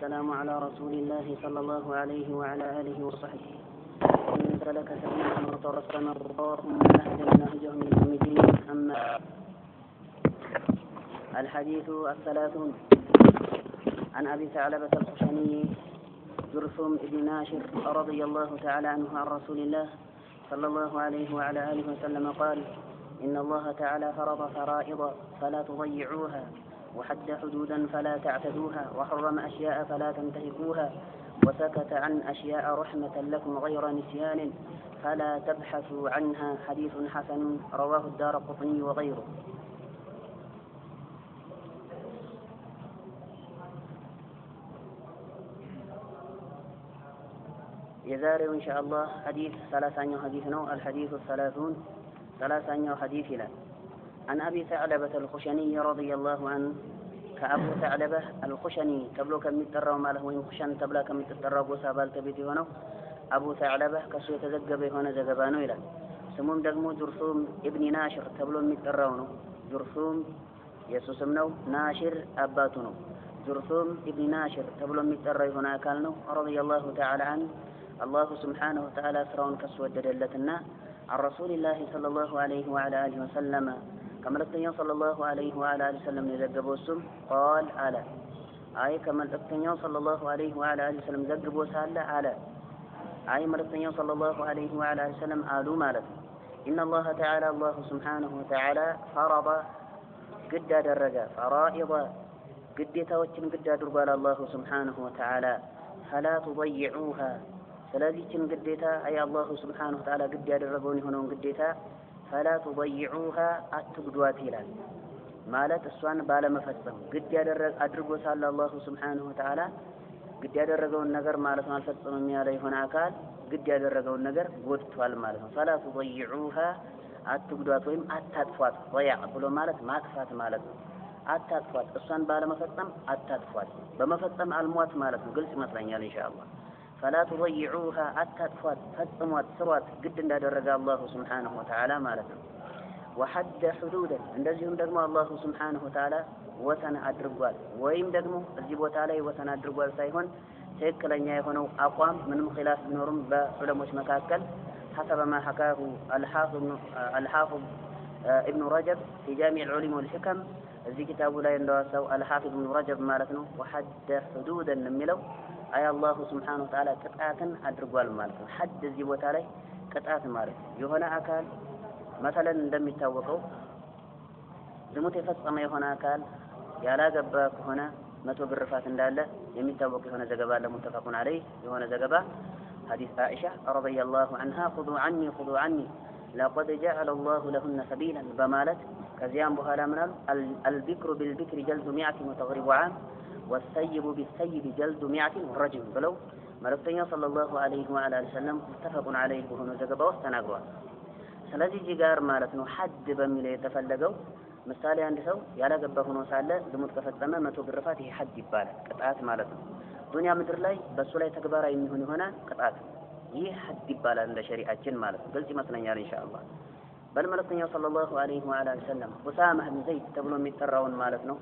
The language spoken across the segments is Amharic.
والسلام على رسول الله صلى الله عليه وعلى آله وصحبه ومن سلك سبيله وتركنا اللهم نهجهم من يوم الدين. أما الحديث 30 عن أبي ثعلبة الخشني جرثوم بن ناشر رضي الله تعالى عنه عن رسول الله صلى الله عليه وعلى آله وسلم قال: إن الله تعالى فرض فرائض فلا تضيعوها، وحد حدودا فلا تعتدوها، وحرم أشياء فلا تنتهكوها، وسكت عن أشياء رحمة لكم غير نسيان فلا تبحثوا عنها. حديث حسن رواه الدارقطني وغيره. يزارع إن شاء الله حديث 30 حديث نو الحديث 30 حديث لا عن أبي ثعلبة الخشني رضي الله عنه كأبو ثعلبة الخشني تبلو كم يتطروا ماله وين خشن تبلا كم يتطروا بوسابال تبيتي هنا أبو ثعلبة كسو يتزقب هنا زقبانو إلى سموم دقمو جرثوم ابن ناشر تبلو يتطروا جرثوم يسوس منو ناشر أباتنو جرثوم ابن ناشر تبلو يتطروا هنا كالنو رضي الله تعالى عنه الله سبحانه وتعالى سرون كسو الدلتنا عن رسول الله صلى الله عليه وعلى آله وسلم كما لقتني صلى الله عليه وعلى آله وسلم يزقبوا السم قال ألا أي كما لقتني صلى الله عليه وعلى آله وسلم يزقبوا سالة ألا أي ما لقتني صلى الله عليه وعلى آله وسلم آلوا مالك إن الله تعالى الله سبحانه وتعالى فرض قد درجة فرائض قد توجم قد دربال الله سبحانه وتعالى فلا تضيعوها. ስለዚህም ግዴታ አላህ Subhanahu Wa Ta'ala ግድ ያደረገውን የሆነውን ግዴታ فلا تضيعوها አትጉዷት ይላል። ማለት እሷን ባለመፈጸም ግድ ያደረገ አድርጎ ሳለ አላህ Subhanahu Wa Ta'ala ግድ ያደረገውን ነገር ማለት ነው አልፈጸመም ያለ የሆነ አካል ግድ ያደረገውን ነገር ጎድቷል ማለት ነው። فلا تضيعوها አትጉዷት ወይም አታጥፏት። ضيع ብሎ ማለት ማጥፋት ማለት ነው። አታጥፏት እሷን ባለመፈጸም አታጥፏት። በመፈጸም አልሟት ማለት ነው። ግልጽ ይመስለኛል ኢንሻአላህ። فلا تضيعوها أتطفات فتموت سروات قد درج الله سبحانه وتعالى مالته وحد حدودا عندهم دقموا الله سبحانه وتعالى وسن أدرجوال ويم دقموا الزبوت عليه وسن أدرجوال سايهون سيكلن يهونوا أقوام من خلاف نورم بعلماء مكاكل حسب ما حكاه الحافظ ابن رجب في جامع العلوم والحكم الذي كتابه لا يندرسه الحافظ ابن رجب مالتنا وحد حدودا نملو أي الله سبحانه وتعالى قطعة أدرجوال مالته حد الزبوت عليه قطعة مالته يهونا أكال مثلا دم يتوقعوا زموت يفصل ما يهونا أكال يالا جباك هنا ما توقرفات دالة يميتوقع هنا زجبا متفق عليه يهونا زجبا حديث عائشة رضي الله عنها خذوا عني لقد جعل الله لهن سبيلا بمالت كزيان بهالا من البكر بالبكر جلد 100 وتغرب عام والسيب بالسيب جلد 100 والرجم بلو ملكتنا صلى الله عليه وعلى آله وسلم متفق عليه وهنا زجبا واستناقوا ስለዚህ ጂጋር ማለት ነው ሐድ በሚል የተፈለገው ምሳሌ አንድ ሰው ያላገባ ሆኖ ሳለ ዝሙት ከፈጸመ 100 ግርፋት ይሄ ሐድ ይባላል ቅጣት ማለት ነው። ዱንያ ምድር ላይ በሱ ላይ ተግባራዊ የሚሆን የሆነ ቅጣት ይህ ሐድ ይባላል እንደ ሸሪዓችን ማለት ነው። ግልጽ ይመስለኛል ኢንሻአላህ። በልመለክተኛው ሰለላሁ ዐለይሂ ወአሊሂ ወሰለም ኡሳማ ኢብኑ ዘይድ ተብሎ የሚጠራውን ማለት ነው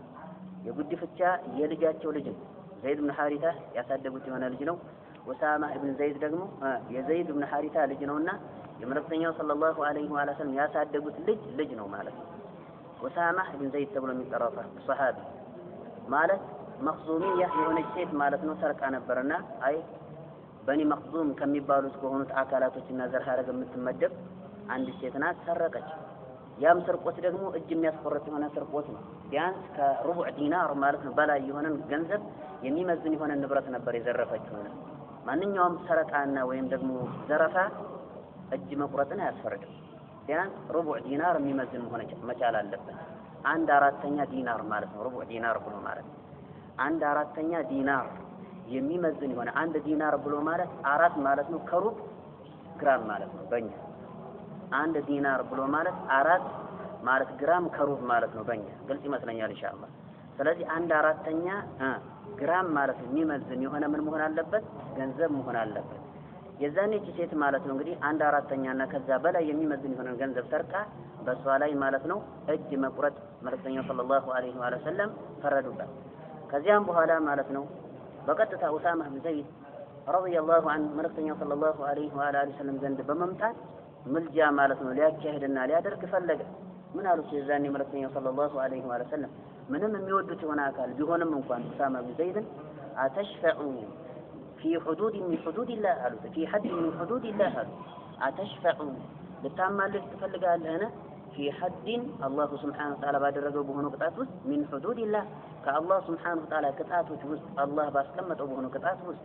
የጉዲፍቻ የልጃቸው ልጅ ዘይድ ኢብኑ ሐሪታ ያሳደጉት የሆነ ልጅ ነው። ኡሳማ ኢብኑ ዘይድ ደግሞ የዘይድ ኢብኑ ሐሪታ ልጅ ነውና የመልእክተኛው ሰለላሁ ዐለይሂ ወሰለም ያሳደጉት ልጅ ነው ማለት ነው። ኡሳማ ኢብኑ ዘይድ ተብሎ የሚጠራው ሷሃቢ ማለት መኽዙሚያ የሆነች ሴት ማለት ነው። ሰርቃ ነበርና አይ በኒ መኽዙም ከሚባሉት ከሆኑት አካላቶችና ዘር ሐረግ የምትመደብ አንድ ሴት ናት። ሰረቀች። ያም ስርቆት ደግሞ እጅ የሚያስቆርጥ የሆነ ስርቆት ነው። ቢያንስ ከሩቡዕ ዲናር ማለት ነው በላይ የሆነ ገንዘብ የሚመዝን የሆነ ንብረት ነበር የዘረፈችው። ማንኛውም ሰረቃና ወይም ደግሞ ዘረፋ እጅ መቁረጥን አያስፈርድም። ቢያንስ ሩቡዕ ዲናር የሚመዝን መሆን መቻል አለበት። 1/4 ዲናር ማለት ነው ሩቡዕ ዲናር ብሎ ማለት 1/4 ዲናር የሚመዝን የሆነ 1 ዲናር ብሎ ማለት 4 ማለት ነው ከሩብ ግራም ማለት ነው በእኛ 1 ዲናር ብሎ ማለት 4 ማለት ግራም ከሩብ ማለት ነው በእኛ ግልጽ ይመስለኛል ኢንሻአላህ። ስለዚህ 1/4 ግራም ማለት የሚመዝን የሆነ ምን መሆን አለበት ገንዘብ መሆን አለበት። የዛኔች ሴት ማለት ነው እንግዲህ 1/4 እና ከዛ በላይ የሚመዝን የሆነ ገንዘብ ሰርቃ በሷ ላይ ማለት ነው እጅ መቁረጥ መልእክተኛው ሰለላሁ ዐለይሂ ወሰለም ፈረዱበት። ከዚያም በኋላ ማለት ነው በቀጥታ ኡሳማ ብን ዘይድ ረዲየላሁ ዐንሁ መልእክተኛው ሰለላሁ ዐለይሂ ወአሊሂ ወሰለም ዘንድ በመምጣት ምልጃ ማለት ነው ሊያካሂድና ሊያደርግ ፈለገ። ምን አሉት የዛኔ መልእክተኛው ሰለላሁ ዐለይሂ ወሰለም ምንም የሚወዱት የሆነ አካል ቢሆንም እንኳን ኡሳማ ብን ዘይድን አተሽፈዑ ፊ ሑዱድ ሚን ሑዱዲላህ አሉት። ፊ ሐድ ሚን ሑዱዲላህ አሉት። አተሽፈዑ ልታማልድ ትፈልጋለህን? ፊ ሐድን አላሁ ስብሓነሁ ወተዓላ ባደረገው በሆኑ ቅጣት ውስጥ ሚን ሑዱዲላህ ከአላህ ስብሓነሁ ወተዓላ ቅጣቶች ውስጥ አላህ ባስቀመጠው በሆኑ ቅጣት ውስጥ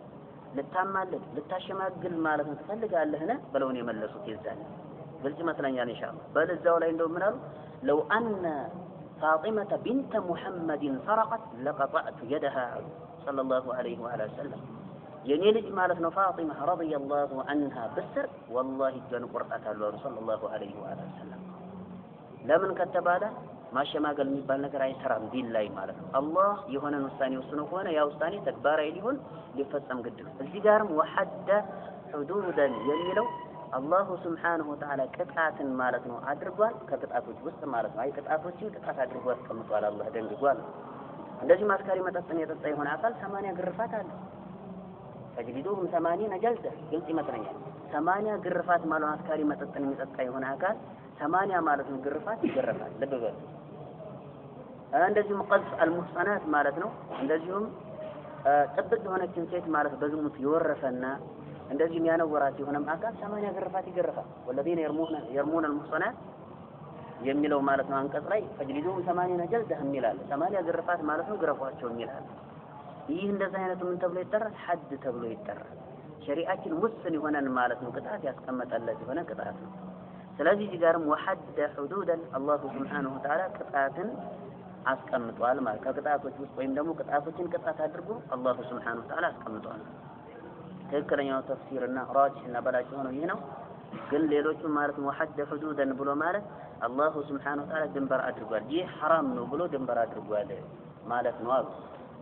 ልታማልድ ልታሸማግል ማለት ነው ትፈልጋለህን ብለው ነው የመለሱት። የዛኔ ግልጽ ይመስለኛል ኢንሻአላህ። በለዛው ላይ እንደው ምን አሉ ለው አነ ፋጢመተ ቢንተ ሙሐመድን ሰረቀት ለቀጠዕቱ የደሃ ሰለላሁ ዐለይሂ ወሰለም የኔ ልጅ ማለት ነው ፋጢማ ረዲየላሁ ዐንሃ ብስር ወላሂ እጇን ቆርጣታለሁ አሉ ሰለላሁ ዐለይሂ ወሰለም። ለምን ከተባለ ማሸማገል የሚባል ነገር አይሰራም ዲን ላይ ማለት ነው። አላህ የሆነን ውሳኔ ወስኖ ከሆነ ያ ውሳኔ ተግባራዊ ሊሆን ሊፈጸም ግድ ነው። እዚህ ጋርም ወሐደ ሑዱደን የሚለው አላሁ ስብሓነሁ ወተዓላ ቅጣትን ማለት ነው አድርጓል ከቅጣቶች ውስጥ ማለት ነው። አይ ቅጣቶችን ቅጣት አድርጎ አስቀምጧል አላህ ደንግጓል። እንደዚህ አስካሪ መጠጥን የጠጣ የሆነ አካል 80 ግርፋት አለ። ተጅሊዱሁም 80 ጀልደ ግልጽ ይመስለኛል። 80 ግርፋት ማለት አስካሪ መጠጥን የሚጠጣ የሆነ አካል 80 ማለት ነው ግርፋት ይገረፋል። ልብ በሉ። እንደዚሁም ቀልፍ አልሙህሰናት ማለት ነው። እንደዚሁም ጥብቅ የሆነችን ሴት ማለት በዝሙት የወረፈና እንደዚህም ያነወራት የሆነም አካል 80 ግርፋት ይገረፋል። ወለዚነ የርሙነ አልሙህሰናት የሚለው ማለት ነው አንቀጽ ላይ ፈጅሊዱሁም 80 ጀልደህ ይላል። 80 ግርፋት ማለት ነው ግረፏቸው ይላል። ይህ እንደዚህ አይነቱ ምን ተብሎ ይጠራል? ሐድ ተብሎ ይጠራል። ሸሪዓችን ውስን የሆነን ማለት ነው ቅጣት ያስቀመጠለት የሆነ ቅጣት ነው። ስለዚህ እዚህ ጋርም ወሐደ ሑዱደን አላሁ ስብሓነሁ ወተዓላ ቅጣትን አስቀምጧል ማለት ከቅጣቶች ውስጥ ወይም ደግሞ ቅጣቶችን ቅጣት አድርጎ አላሁ ስብሓነሁ ወተዓላ አስቀምጧል። ትክክለኛው ተፍሲርና ራጅሕና በላጭ ሆነው ይህ ነው። ግን ሌሎቹ ማለት ነው ወሐደ ሑዱደን ብሎ ማለት አላሁ ስብሓነሁ ወተዓላ ድንበር አድርጓል፣ ይህ ሐራም ነው ብሎ ድንበር አድርጓል ማለት ነው አሉ።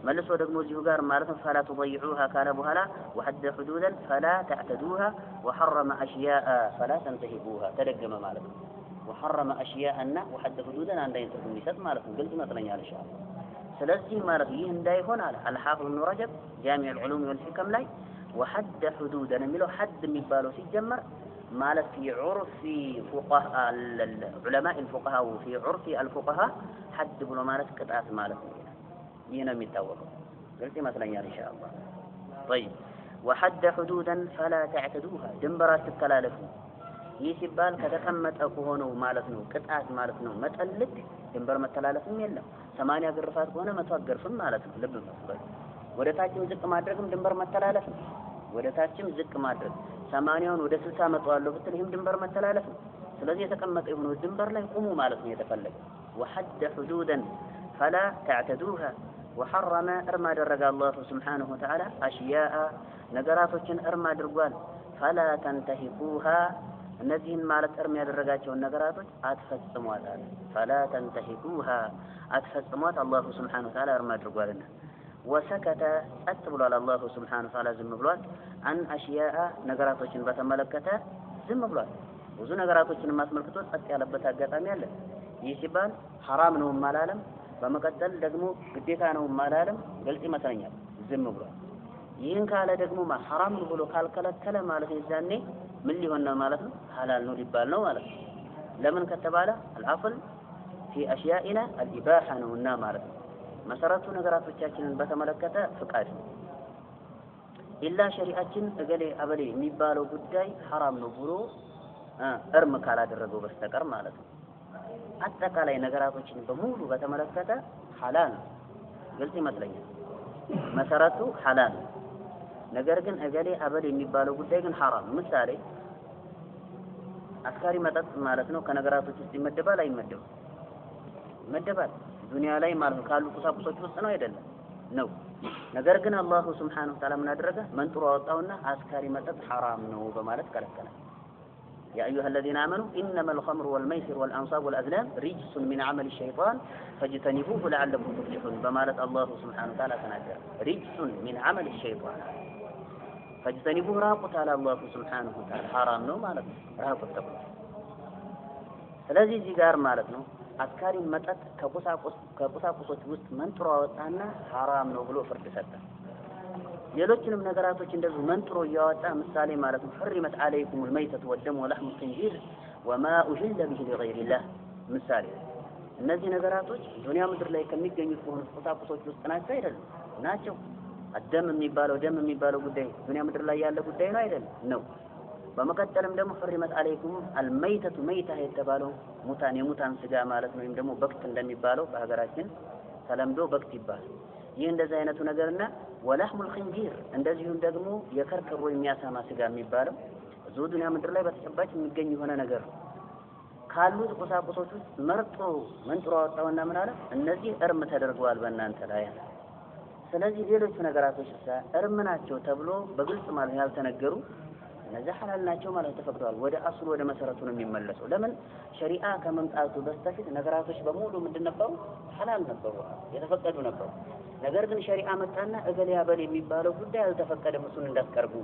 መልሶ ደግሞ እዚሁ ጋር ማለት ነው ፈላ ተضيعوها ካለ በኋላ ወሐደ ሑዱደን ፈላ ተዕተዱها وحرم اشياء فلا تنتهكوها ተደገመ ማለት ነው። وحرم اشياء እና ወሐደ ሑዱደን አንድ አይነት ትርጉም ይሰጥ ማለት ነው። ግልጽ ይመስለኛል ኢንሻአላህ። ስለዚህ ማለት ይህ እንዳይሆን አለ አልሐፊዝ ኢብኑ ረጀብ ጃሚዕ العلوم والحكم ላይ ወሐደ ሑዱደን የሚለው ሐድ የሚባለው ሲጀመር ማለት في عرف فقهاء العلماء الفقهاء وفي عرف الفقهاء ሐድ ብሎ ማለት ቅጣት ማለት ነው። ይህ ነው የሚታወቀው። ግልጽ ይመስለኛል ኢንሻአላህ። طيب وحد حدودا فلا تعتدوها ድንበር አትተላለፉ። ይህ ሲባል ከተቀመጠ ከሆነው ማለት ነው ቅጣት ማለት ነው መጠልቅ ድንበር መተላለፍም የለም። 80 ግርፋት ከሆነ 100 አገርፍም ማለት ነው። ልብ በሉ። ወደ ታችም ዝቅ ማድረግም ድንበር መተላለፍ ነው። ወደ ታችም ዝቅ ማድረግ 80ውን ወደ 60 መጣዋለሁ ብትል ይህም ድንበር መተላለፍ ነው። ስለዚህ የተቀመጠ የሆነው ድንበር ላይ ቁሙ ማለት ነው የተፈለገ። وحد حدودا فلا تعتدوها وحرم ارما درج الله سبحانه وتعالى اشياء ነገራቶችን እርም አድርጓል። فلا تنتهكوها እነዚህን ማለት እርም ያደረጋቸውን ነገራቶች አትፈጽሟት አለ። فلا تنتهكوها አትፈጽሟት አላሁ ስብሓነሁ ወተዓላ እርም አድርጓልና። ወሰከተ ጸጥ ብሏል አላሁ ስብሓነሁ ወተዓላ ዝም ብሏል። አን አሽያአ ነገራቶችን በተመለከተ ዝም ብሏል። ብዙ ነገራቶችን ማስመልክቶ ጸጥ ያለበት አጋጣሚ አለ። ይህ ሲባል ሐራም ነው ማላለም በመቀጠል ደግሞ ግዴታ ነው ማላለም ግልጽ ይመስለኛል ዝም ብሏል። ይህን ካለ ደግሞ ሐራም ነው ብሎ ካልከለከለ ማለት የዛኔ ምን ሊሆን ነው ማለት ነው? ሐላል ነው ሊባል ነው ማለት ነው። ለምን ከተባለ አልአፍል في اشيائنا الاباحه ነውና ማለት ነው። መሰረቱ ነገራቶቻችንን በተመለከተ ፍቃድ ነው። ኢላ ሸሪዓችን እገሌ አበሌ የሚባለው ጉዳይ ሐራም ነው ብሎ እርም ካላደረገው በስተቀር ማለት ነው። አጠቃላይ ነገራቶችን በሙሉ በተመለከተ ሐላል ነው። ግልጽ ይመስለኛል። መሰረቱ ሐላል ነው። ነገር ግን እገሌ አበሌ የሚባለው ጉዳይ ግን ሐራም። ምሳሌ አስካሪ መጠጥ ማለት ነው ከነገራቶች ውስጥ ይመደባል አይመደብም? ይመደባል። ዱንያ ላይ ማለት ካሉ ቁሳቁሶች ውስጥ ነው አይደለም? ነው። ነገር ግን አላሁ ስብሓነሁ ወተዓላ ምን አደረገ? መንጥሮ አወጣውና አስካሪ መጠጥ ሐራም ነው በማለት ከለከለ። يا أيها الذين آمنوا إنما الخمر والميسر والأنصاب والأزلام رجس من عمل الشيطان فاجتنبوه لعلكم تفلحون بمالت الله سبحانه وتعالى تناجر رجس من عمل الشيطان فاجتنبوه راقت على الله سبحانه وتعالى حرام نو مالت راقت تقول ስለዚህ እዚህ ጋር ማለት ነው አስካሪ መጠጥ ከቁሳቁሶች ውስጥ መንጥሮ አወጣና ሐራም ነው ብሎ ፍርድ ሰጠ። ሌሎችንም ነገራቶች እንደዚህ መንጥሮ እያወጣ ምሳሌ ማለት ነው حرمت عليكم الميتة والدم ولحم الخنزير وما أهل به لغير الله ምሳሌ እነዚህ ነገራቶች ዱንያ ምድር ላይ ከሚገኙት ከሆኑት ቁሳቁሶች ውስጥ ናቸው አይደል ናቸው አደም የሚባለው ጉዳይ ዱንያ ምድር ላይ ያለ ጉዳይ ነው አይደል ነው በመቀጠልም ደግሞ حرمت عليكم الميتة ميتة የተባለው የሙታን ስጋ ማለት ነው ወይም ደግሞ በክት እንደሚባለው በሀገራችን ተለምዶ በክት ይባላል ይህ እንደዚህ አይነቱ ነገርና ولحم الخنزير እንደዚሁም ደግሞ የከርከሮ የሚያሳማ ስጋ የሚባለው እዚሁ ዱንያ ምድር ላይ በተጨባጭ የሚገኝ የሆነ ነገር ካሉት ቁሳቁሶች ውስጥ መንጥሮ አወጣውና ምን አለ እነዚህ እርም ተደርገዋል በእናንተ ላይ ስለዚህ ሌሎች ነገራቶች እርም ናቸው ተብሎ በግልጽ ማለት ያልተነገሩ እነዚህ ሐላል ናቸው ማለት ተፈቅደዋል ወደ አስሉ ወደ መሰረቱ ነው የሚመለሰው ለምን ሸሪዓ ከመምጣቱ በስተፊት ነገራቶች በሙሉ ምንድነው ሐላል ነበሩ የተፈቀዱ ነበሩ ነገር ግን ሸሪዓ መጣና እገሌ ያበል የሚባለው ጉዳይ አልተፈቀደም እሱን እንዳትቀርቡ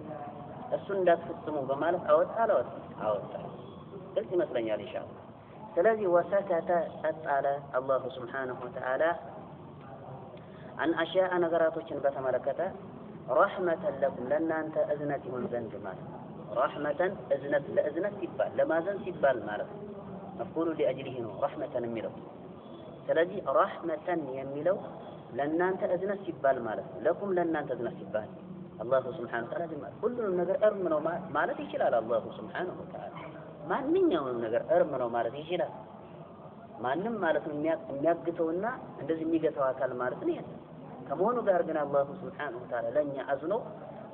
እሱን እንዳትፈጽሙ በማለት አወጣ ግልጽ ይመስለኛል ኢንሻአላህ ስለዚህ ወሰከተ አጣለ አላህ Subhanahu Wa Ta'ala አን አሽያአ ነገራቶችን በተመለከተ ረህመተን ለኩም ለእናንተ እዝነት ይሁን ዘንድ ማለት ረህመተን እዝነት ለእዝነት ሲባል ለማዘን ሲባል ማለት መፍዑሉ ሊአጅሊሂ ነው ረህመተን የሚለው ስለዚህ ረህመተን የሚለው ለእናንተ እዝነት ሲባል ማለት ለኩም ለእናንተ እዝነት ሲባል አላህ Subhanahu Wa Ta'ala ሁሉንም ነገር እርም ነው ማለት ይችላል አላህ Subhanahu Wa Ta'ala ማንኛውንም ነገር እርም ነው ማለት ይችላል ማንንም ማለት ነው የሚያግተውና እንደዚህ የሚገተው አካል ማለት ነው ከመሆኑ ጋር ግን አላህ Subhanahu Wa Ta'ala ለኛ አዝኖ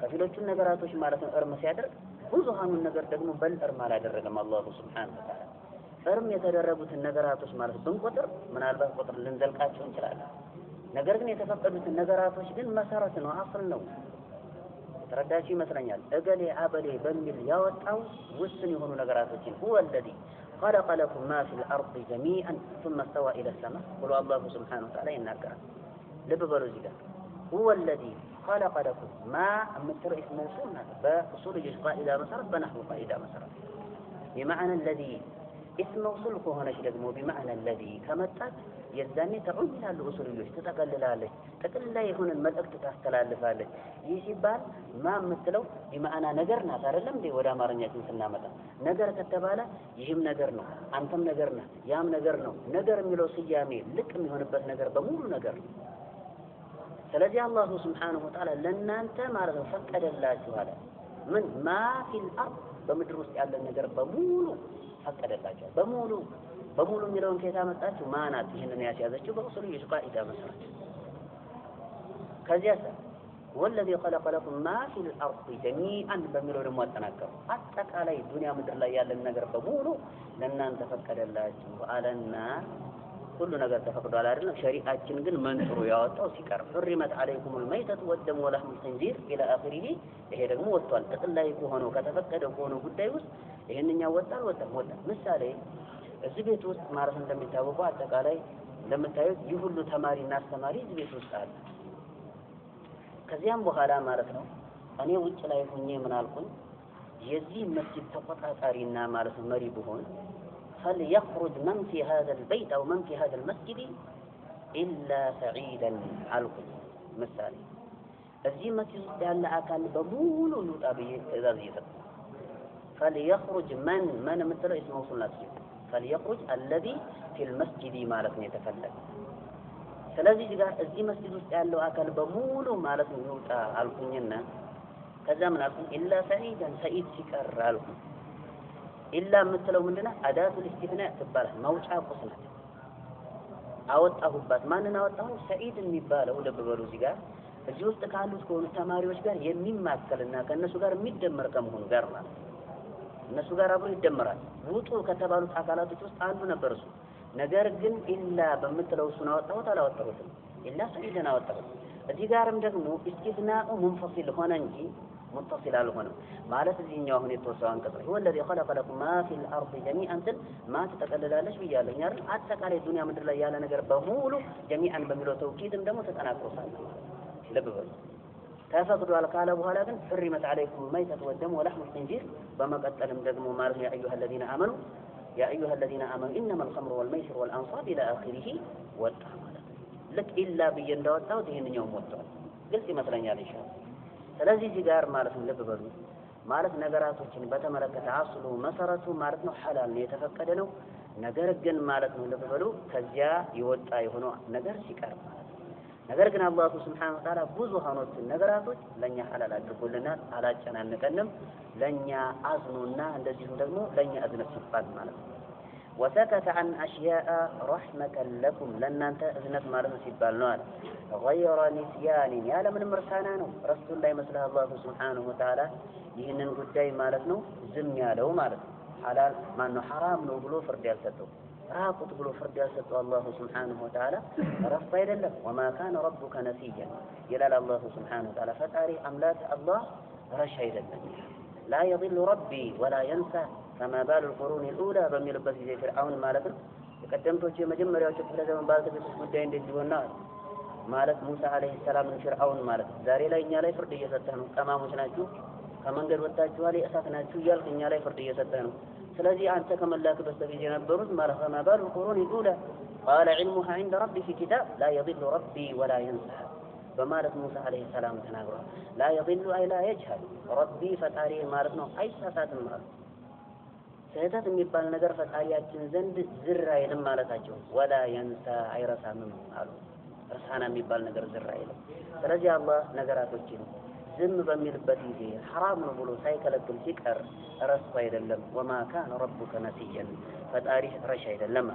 ከፊሎቹን ነገራቶች ማለት ነው እርም ሲያደርግ ብዙሃኑን ነገር ደግሞ በል እርም አላደረገም አላህ Subhanahu Wa Ta'ala እርም የተደረጉትን ነገራቶች ማለት ብንቆጥር ምናልባት ቁጥር ልንዘልቃቸው እንችላለን ነገር ግን የተፈቀዱትን ነገራቶች ግን መሰረት ነው አስል ነው ተረዳችሁ ይመስለኛል እገሌ አበሌ በሚል ያወጣው ውስን የሆኑ ነገራቶችን هو الذي خلق لكم ما في الارض جميعا ثم استوى الى السماء قال الله سبحانه وتعالى ينكر ልብ በሉ እዚህ ጋር هو الذي خلق لكم ما متر اسم موصول باصول القاعده مصرف بنحو قاعده مصرف بمعنى الذي اسم موصول ከሆነች ደግሞ بمعنى الذي ከመጣት የዛኔ ተዑድ ያሉ ኡሱልዮች ተጠቅልላለች ተጠቅልላ የሆነን መልእክት ታስተላልፋለች ይህ ሲባል ማ የምትለው በማዕና ነገር ናት አይደለም እንዴ ወደ አማርኛችን ስናመጣ ነገር ከተባለ ይህም ነገር ነው አንተም ነገር ነህ ያም ነገር ነው ነገር የሚለው ስያሜ ልቅ የሚሆንበት ነገር በሙሉ ነገር ስለዚህ አላህ Subhanahu Wa Ta'ala ለእናንተ ማለት ነው ፈቀደላችሁ አለ ምን ማ ፊል አርድ በምድር ውስጥ ያለ ነገር በሙሉ ፈቀደላችሁ በሙሉ የሚለውን ከየት አመጣችሁ ማናት ይሄንን ያስያዘችው በኡሱል የቃኢዳ መሰረት ከዚያ والذي خلق لكم ما في الارض جميعا በሚለው ደግሞ አጠናቀሩ አጠቃላይ ዱንያ ምድር ላይ ያለ ነገር በሙሉ ለእናንተ ፈቀደላችሁ አለና ሁሉ ነገር ተፈቅዷል አይደለም ሸሪዓችን ግን መንጥሮ ያወጣው ሲቀር حرمت عليكم الميتة والدم ولحم الخنزير الى اخره ይሄ ደግሞ ወጥቷል ተጠላይ ሆኖ ከተፈቀደ ሆኖ ጉዳይ ውስጥ ይሄንኛው ወጣ ምሳሌ እዚህ ቤት ውስጥ ማለት እንደሚታወቀው አጠቃላይ ለምታዩት ይህ ሁሉ ተማሪና አስተማሪ እዚህ ቤት ውስጥ አለ ከዚያም በኋላ ማለት ነው እኔ ውጭ ላይ ሆኜ ምን አልኩኝ የዚህ መስጊድ ተቆጣጣሪና ማለት መሪ ብሆን فليخرج من في هذا البيت او من في هذا المسجد الا سعيدا አልኩኝ ምሳሌ እዚህ መስጊድ ውስጥ ያለ አካል በሙሉ ይውጣ ብዬ ትእዛዝ እየሰጠ فليخرج من مثله اسمه صلاه فليخرج الذي في المسجد ማለት ነው የተፈለገ ስለዚህ እዚህ መስጊድ ውስጥ ያለው አካል በሙሉ ማለት ነው ይውጣ አልኩኝና ከዛ ምን አልኩኝ ኢላ ሰዒደን ሰዒድ ሲቀር አልኩኝ ኢላ የምትለው ምንድነው አዳቱ الاستثناء ትባላለች መውጫ ቁስ ናት አወጣሁባት ማንን አወጣሁ ሰዒድ የሚባለው ልብ በሉ እዚህ ውስጥ ካሉት ከሆኑ ተማሪዎች ጋር የሚማከልና ከነሱ ጋር የሚደመር ከመሆኑ ጋር ማለት እነሱ ጋር አብሮ ይደመራል ውጡ ከተባሉት አካላቶች ውስጥ አንዱ ነበር እሱ ነገር ግን ኢላ በመጥለው ሱና አወጣሁት አላወጣሁትም ኢላ ሰዒድን አወጣሁት እዚህ ጋርም ደግሞ استثناء منفصل ሆነ እንጂ متصل አልሆነም ማለት እዚህኛው አሁን የተወሰው አንቀጽ هو الذي خلق لكم ما في الارض جميعا ما ተጠቅልላለች ብያለሁ አይደል አጠቃላይ ዱንያ ምድር ላይ ያለ ነገር በሙሉ جميعا በሚለው ተውኪድም ደግሞ ተጠናክሮሳል ልብ በሉ ተፈቅዷል ካለ በኋላ ግን حرمت عليكم الميتة والدم ولحم الخنزير በመቀጠልም ደግሞ ማለት يا ايها الذين امنوا انما الخمر والميسر والانصاب الى اخره ወጣ ማለት ልክ ኢላ ብዬ እንዳወጣው ይሄንኛው ወጣው ግልጽ ይመስለኛል ኢንሻአላህ ስለዚህ እዚህ ጋር ማለት ነው ልብ በሉ ማለት ነገራቶችን በተመለከተ አስሉ መሰረቱ ማለት ነው ሐላል ነው የተፈቀደ ነው። ነገር ግን ማለት ነው ልብ በሉ ከዚያ የወጣ የሆነ ነገር ሲቀር ነገር ግን አላሁ ሱብሓነሁ ወተዓላ ብዙሃኖችን ነገራቶች ለኛ ሐላል አድርጎልናል፣ አላጨናነቀንም። ለኛ አዝኖና እንደዚሁም ደግሞ ለኛ እዝነት ሲባል ማለት ነው። وسكت عن أشياء رحمة لكم لن أنت أذنت مالك سيبال نوال غير نسيان يا لمن مرسانانو رسول الله مثل الله سبحانه وتعالى يهنن قداي مالتنو زم يالو مالت حلال ما أنه حرام نو بلو فرد يالستو راقط بلو فرد يالستو الله سبحانه وتعالى رفض يدلم وما كان ربك نسيا يلال الله سبحانه وتعالى فتاري أملاك الله رشا يدلم لا يضل ربي ولا ينسى كما بال القرون الأولى بميلبس زي فرعون مالك قدمتو مجمريا وشكل زمن بالك بس ጉዳይ እንደዚሁና ማለት ሙሳ አለይሂ ሰላም ፍርዓውን ማለት ዛሬ ላይ እኛ ላይ ፍርድ እየሰጠህ ነው። ቀማሞች ናችሁ፣ ከመንገድ ወጣችኋል፣ የእሳት ናችሁ እያልክ እኛ ላይ ፍርድ እየሰጠህ ነው። ስለዚህ አንተ ከመላክ በስተፊት የነበሩት ማለት ከማ ባሉ القرون الأولى قال علمها عند ربي في كتاب لا يضل ربي ولا ينسى በማለት ሙሳ አለይሂ ሰላም ተናግሯል። لا يضل أي لا يجهل ربي ፈጣሪ ማለት ነው አይሳሳትም ማለት ስህተት የሚባል ነገር ፈጣሪያችን ዘንድ ዝር አይልም ማለታቸው ወላ የንሳ አይረሳምም አሉ። እርሳና የሚባል ነገር ዝር አይልም። ስለዚህ አላህ ነገራቶችን ዝም በሚልበት ጊዜ حرام ነው ብሎ ሳይከለክል ሲቀር ረስቶ አይደለም። ወማ ካነ ረቡከ ነሲያን ፈጣሪ ረሽ አይደለም።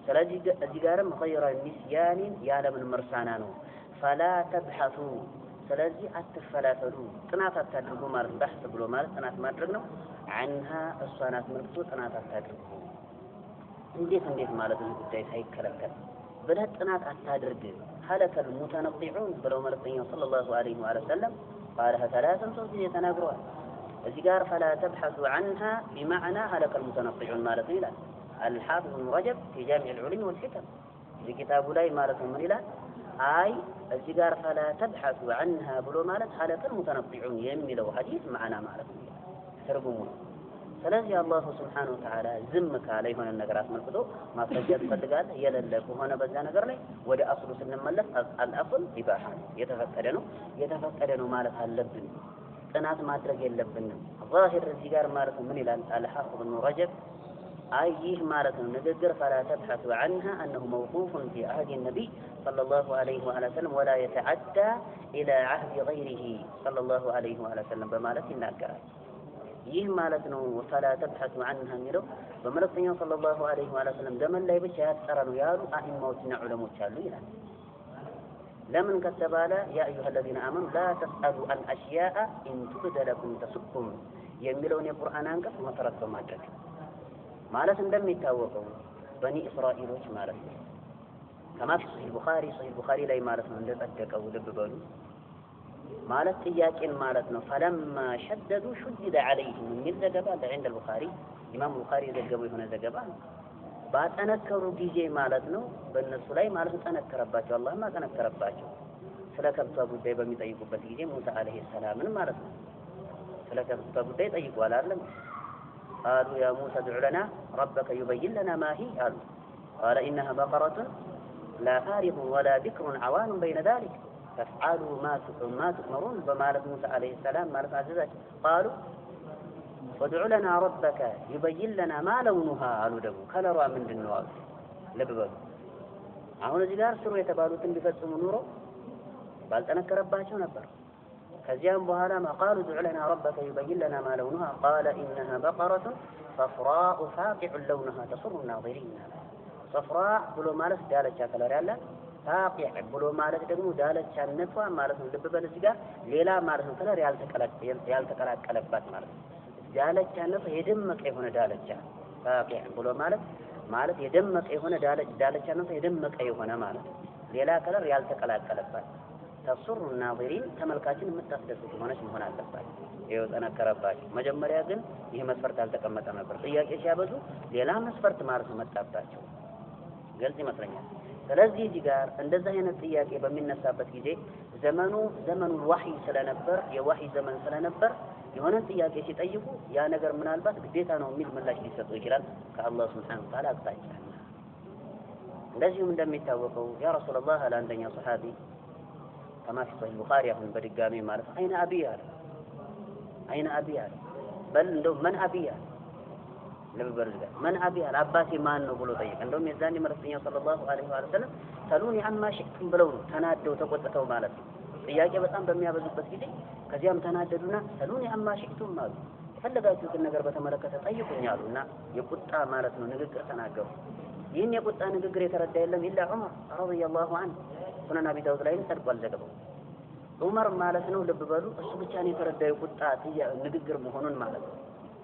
ስለዚህ እዚህ ጋርም غير النسيان ያለምን መርሳና ነው። فلا تبحثوا ስለዚህ አትፈላፈሉ ጥናት አታድርጉ ማለት በحث ብሎ ማለት ጥናት ማድረግ ነው። عنها እሷናት መልክቶ ጥናት አታድርጉ እንዴት ማለት ነው ጉዳይ ሳይከለከል ብለህ ጥናት አታድርግ። هلك المتنطعون ብለው መልእክተኛው ሰለላሁ ዐለይሂ ወሰለም قالها ثلاثا ሶስት ተናግረዋል። እዚህ ጋር فلا تبحثوا عنها بمعنى هلك المتنطعون ማለት ይላል الحافظ ابن رجب في جامع العلوم والحكم في كتابه ላይ ማለት ምን ይላል አይ እዚህ ጋር فلا تبحثوا عنها ብሎ ማለት هلك المتنطعون የሚለው ሐዲስ ማዕና ማለት ነው ትርጉሙ። ስለዚህ አላሁ ሱብሓነሁ ወተዓላ ዝም ካለ የሆነ ነገር አስመልክቶ ማስረጃ ይፈልጋል። የሌለ ከሆነ በዛ ነገር ላይ ወደ አስሉ ስንመለስ አልአስል ኢባሃ የተፈቀደ ነው ማለት አለብን። ጥናት ማድረግ የለብንም። ዛሂር እዚህ ጋር ማለት ምን ይላል አልሐፊዝ ኢብኑ ረጀብ አይ ይህ ማለት ነው ንግግር فلا تبحثوا عنها أنه موقوف في عهد النبي صلى الله عليه وسلم ولا يتعدى إلى عهد غيره صلى الله عليه وسلم በማለት ይናገራል። ይህ ማለት ነው فلا تبحثوا عنها የሚለው በመልእክተኛው ሰለላሁ ዐለይሂ ወሰለም ዘመን ላይ ብቻ ያጠረ ነው ያሉ አኢማዎችና ዑለሞች አሉ ይላል። ለምን ከተባለ ያ አዩሀ الذين آمنوا لا تسألوا عن أشياء إن تبد لكم تسؤكم የሚለውን የቁርአን አንቀጽ መሰረት በማድረግ ማለት እንደሚታወቀው በኒ እስራኤሎች ማለት ነው كما في صحيح البخاري ላይ ማለት ነው እንደተጠቀቀው ልብ በሉ ማለት ጥያቄን ማለት ነው فلما شددوا شدد عليهم የሚል ዘገባ عند البخاري ኢማም ቡኻሪ የዘገበው የሆነ ዘገባ ባጠነከሩ ጊዜ ማለት ነው በእነሱ ላይ ማለት ተነከረባቸው አላህ ማጠነከረባቸው ስለ ከብቷ ጉዳይ በሚጠይቁበት ጊዜ ሙሳ አለይሂ ሰላምን ማለት ነው ስለ ከብቷ ጉዳይ ጠይቋል አይደል قالوا يا موسى ادع لنا ربك يبين لنا ما هي قال إنها بقرة لا فارض ولا بكر عوان بين ذلك فافعلوا ما تؤمرون بمالك موسى عليه السلام مالك عزيزات قالوا وادع لنا ربك يبين لنا ما لونها قالوا دبو كلروا من النواب لببل አሁን እዚህ ጋር ስሩ የተባሉትን ቢፈጽሙ ኑሮ ባልተነከረባቸው ነበር። ከዚያም በኋላ قالوا ادع لنا ربك يبين لنا ما لونها قال إنها بقرة صفراء فاقع لونها تسر الناظرين صفراء ብሎ ማለት ዳለቻ ከለር ያለ فاقع ብሎ ማለት ደግሞ ዳለቻነቷ ማለት ነው። ልብ በል እዚህ ጋር ሌላ ማለት ነው ከለር ያልተቀላቀለባት ማለት ነው። ዳለቻነቷ የደመቀ የሆነ ዳለቻ فاقع ብሎ ማለት የደመቀ የሆነ ዳለቻነቷ የደመቀ የሆነ ማለት ሌላ ከለር ያልተቀላቀለባት ተስሩ الناظرين ተመልካችን የምታስደስት ሆነች መሆን አለባት። ይሄው ተነከረባቸው። መጀመሪያ ግን ይሄ መስፈርት አልተቀመጠ ነበር። ጥያቄ ሲያበዙ ሌላ መስፈርት ማለት መጣባቸው። ግልጽ ይመስለኛል። ስለዚህ እዚህ ጋር እንደዛ አይነት ጥያቄ በሚነሳበት ጊዜ ዘመኑ ወህይ ስለነበር የወህይ ዘመን ስለነበር የሆነ ጥያቄ ሲጠይቁ ያ ነገር ምናልባት ግዴታ ነው የሚል ምላሽ ሊሰጡ ይችላል ከአላህ Subhanahu Wa Ta'ala አቅጣጫ። እንደዚሁም እንደሚታወቀው ያ ረሱላህ ለአንደኛው ሰሃቢ كما في صحيح البخاري يقول بدقامي مالك أين أبي هذا أين أبي هذا بل من أبي هذا من أبي هذا عباسي ما أنه بلو طيب عندهم يزاني مرسلين صلى الله عليه وسلم سألوني عما شئتم بلون تنادوا تقوتوا مالك ጥያቄ በጣም በሚያበዙበት ጊዜ ከዚያም ተናደዱና ሰሉኒ አማ ሽእቱም አሉ የፈለጋችሁትን ነገር በተመለከተ ጠይቁኝ አሉና የቁጣ ማለት ነው ንግግር ተናገሩ ይህን የቁጣ ንግግር የተረዳ የለም ኢላ ዑመር ረዲየላሁ ዐንሁ ሱነን አቢ ዳውድ ላይ ተጠቅሷል ዘገባው ዑመር ማለት ነው ልብ በሉ እሱ ብቻ ነው የተረዳው የቁጣ ንግግር መሆኑን ማለት ነው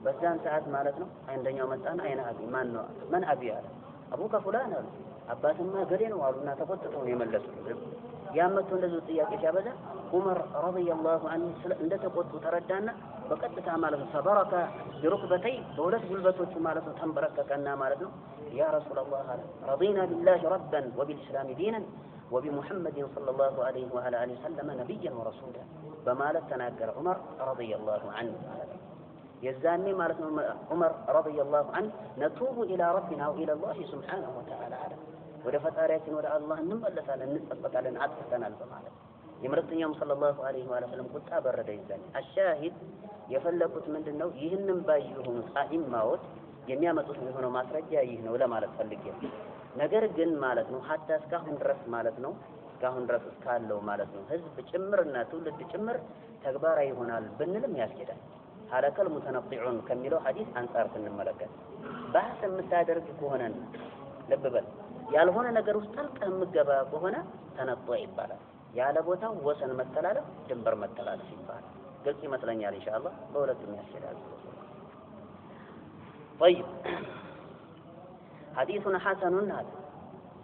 በዛን ሰዓት ማለት ነው አንደኛው መጣና አይና አቢ ማን ነው ማን አቢ አለ አቡከ ፉላን አሉ አባትማ ገሌ ነው አሉና ተቆጥተው ነው የመለሱት ያመጡ እንደዚህ ጥያቄ ሲያበዛ ዑመር ረዲየላሁ ዐንሁ እንደተቆጡ ተረዳና በቀጥታ ማለት ነው ሰበረከ ቢሩክበተይ በሁለት ጉልበቶቹ ማለት ነው ተንበረከከና ማለት ነው ያ ረሱላህ አለ ረዲና ቢላሂ ረበን ወቢልኢስላም ዲናን وبمحمد صلى الله عليه وعلى آله وسلم نبيا ورسولا بمالك تناقر عمر رضي الله عنه يزاني مالك عمر رضي الله عنه نتوب إلى ربنا وإلى الله سبحانه وتعالى وده فتارياتنا وده الله نملس على نسبة على عطفتنا البمالك يمرض يوم صلى الله عليه وآله وسلم قلت أبرد يزاني الشاهد يفلقت من النوع يهنم بايهم صائم موت የሚያመጡት የሆነው ማስረጃ ይህ ነው ለማለት ፈልጌ ነገር ግን ማለት ነው hatta እስካሁን ድረስ ማለት ነው እስካሁን ድረስ እስካለው ማለት ነው ህዝብ ጭምርና ትውልድ ጭምር ተግባራዊ ይሆናል ብንልም ያስኬዳል ሐለከል ሙተነጢዑን ከሚለው ሐዲስ አንፃር ስንመለከት ባህስ የምታደርግ ከሆነ ልብ በል ያልሆነ ነገር ውስጥ ጠልቀህ የምትገባ ከሆነ ተነጦ ይባላል ያለ ቦታው ወሰን መተላለፍ ድንበር መተላለፍ ይባላል ግልጽ ይመስለኛል ኢንሻአላህ በሁለቱም ያስኬዳል طيب حديث حسن هذا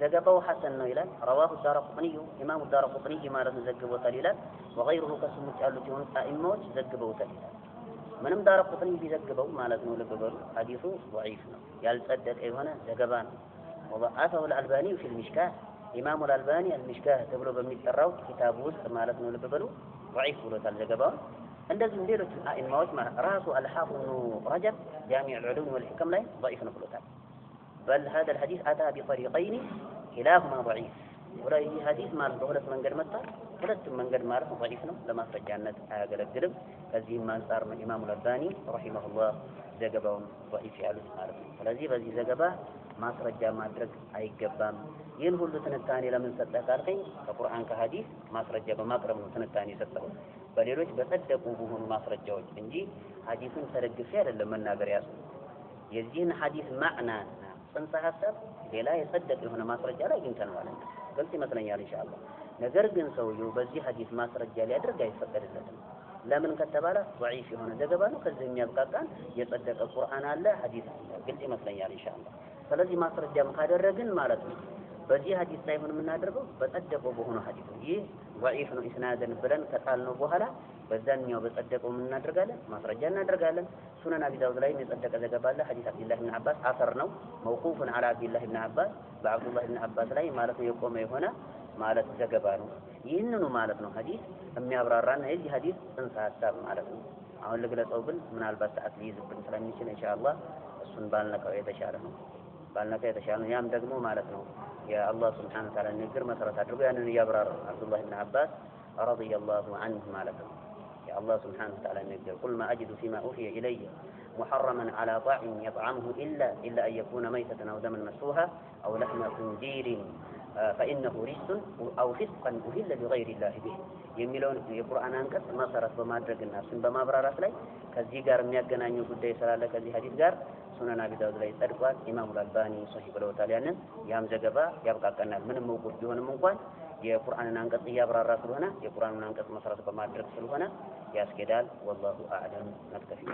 زجبه حسن إلى رواه الدارقطني إمام الدارقطني ما لم يزجبه تليلا وغيره كسم تعلتون أئمة زجبه تليلا من دارقطني في زجبه ما لم يلقبه حديث ضعيف يلتدد أيهنا زجبان وضعفه الألباني في المشكاة إمام الألباني المشكاة تبلو بمثل كتابه ما لم يلقبه ضعيف ولا تلزجبان እንደዚህ ሌሎች አኢማዎች ራሱ አልሐፊዝ ረጀብ ጃሚዕ العلوم والحكم ላይ ضعيف ነው ብሎታል بل هذا الحديث اتى بطريقين كلاهما ضعيف ወላይ ሐዲስ ማለት በሁለት መንገድ መጣ ሁለቱም መንገድ ማለት ضعيف ነው ለማስረጃነት አያገለግልም ከዚህም አንፃር ነው ኢማሙ አልባኒ ረሂመሁላህ ዘገባውን ضعيف ያሉት ማለት ነው ስለዚህ በዚህ ዘገባ ማስረጃ ማድረግ አይገባም ይህን ሁሉ ትንታኔ ለምን ሰጠህ ካልከኝ ከቁርአን ከሐዲስ ማስረጃ በማቅረብ ነው ትንታኔ ሰጠው በሌሎች በጸደቁ በሆኑ ማስረጃዎች እንጂ ሐዲሱን ተደግፌ አይደለም መናገር ያሱ የዚህን ሐዲስ ማዕና ጽንሰ ሐሳብ ሌላ የጸደቀ የሆነ ማስረጃ ላይ እንተነዋል ግልጽ ይመስለኛል ኢንሻአላህ ነገር ግን ሰውየው በዚህ ሐዲስ ማስረጃ ሊያደርግ አይፈቀድለትም ለምን ከተባለ ضعيف የሆነ ዘገባ ነው ከዚህ የሚያብቃቃን የጸደቀ ቁርአን አለ ሐዲስ አለ ግልጽ ይመስለኛል ኢንሻአላህ ስለዚህ ማስረጃም ካደረግን ማለት ነው በዚህ ሐዲስ ላይ ምን እናደርገው በጸደቀው በሆነ ሐዲስ ይህ ضعيف ነው ኢስናደን ብለን ከጣልነው በኋላ በዛኛው በጸደቀው ምን እናደርጋለን ማስረጃ እናደርጋለን ሱነን አቢ ዳውድ ላይ የጸደቀ ዘገባ አለ ሐዲስ አብዱላህ ኢብኑ አባስ አሰር ነው መውቁፍን على አብዱላህ ኢብኑ አባስ በአብዱላህ ኢብኑ አባስ ላይ ማለት ነው የቆመ የሆነ ማለት ዘገባ ነው ይህንኑ ማለት ነው ሐዲስ የሚያብራራና የዚህ ሐዲስ ጽንሰ ሐሳብ ማለት ነው አሁን ልግለጸው ብል ምናልባት ሰዓት ሊይዝብን ስለሚችል ኢንሻአላህ እሱን ባልነካው የተሻለ ነው ባልነካው የተሻለ ነው ያም ደግሞ ማለት ነው የአላህ Subhanahu Wa Ta'ala ንግግር መሰረት አድርጎ ያንን ያብራራ አብዱላህ ኢብኑ አባስ ረዲየላሁ ዐንሁ ማለት ነው የአላህ Subhanahu Wa Ta'ala ንግግር قل ما أجد فيما أوحي إلي محرما على طاعم يطعمه إلا أن يكون ميتة أو دما مسفوحا أو لحم خنزير فإنه رجس أو فسقا أهل بغير الله به የሚለውን የቁርአን አንቀጽ መሰረት በማድረግና እሱን በማብራራት ላይ ከዚህ ጋር የሚያገናኙ ጉዳይ ስላለ ከዚህ ሐዲስ ጋር ሱነን አቢ ዳውድ ላይ ጸድቋል ኢማሙ አልባኒ ሶሂህ ብለውታል ያንን ያም ዘገባ ያብቃቀናል ምንም መውቁፍ ቢሆንም እንኳን የቁርአንን አንቀጽ ያብራራ ስለሆነ የቁርአንን አንቀጽ መሰረት በማድረግ ስለሆነ ያስኬዳል والله اعلم نكتفي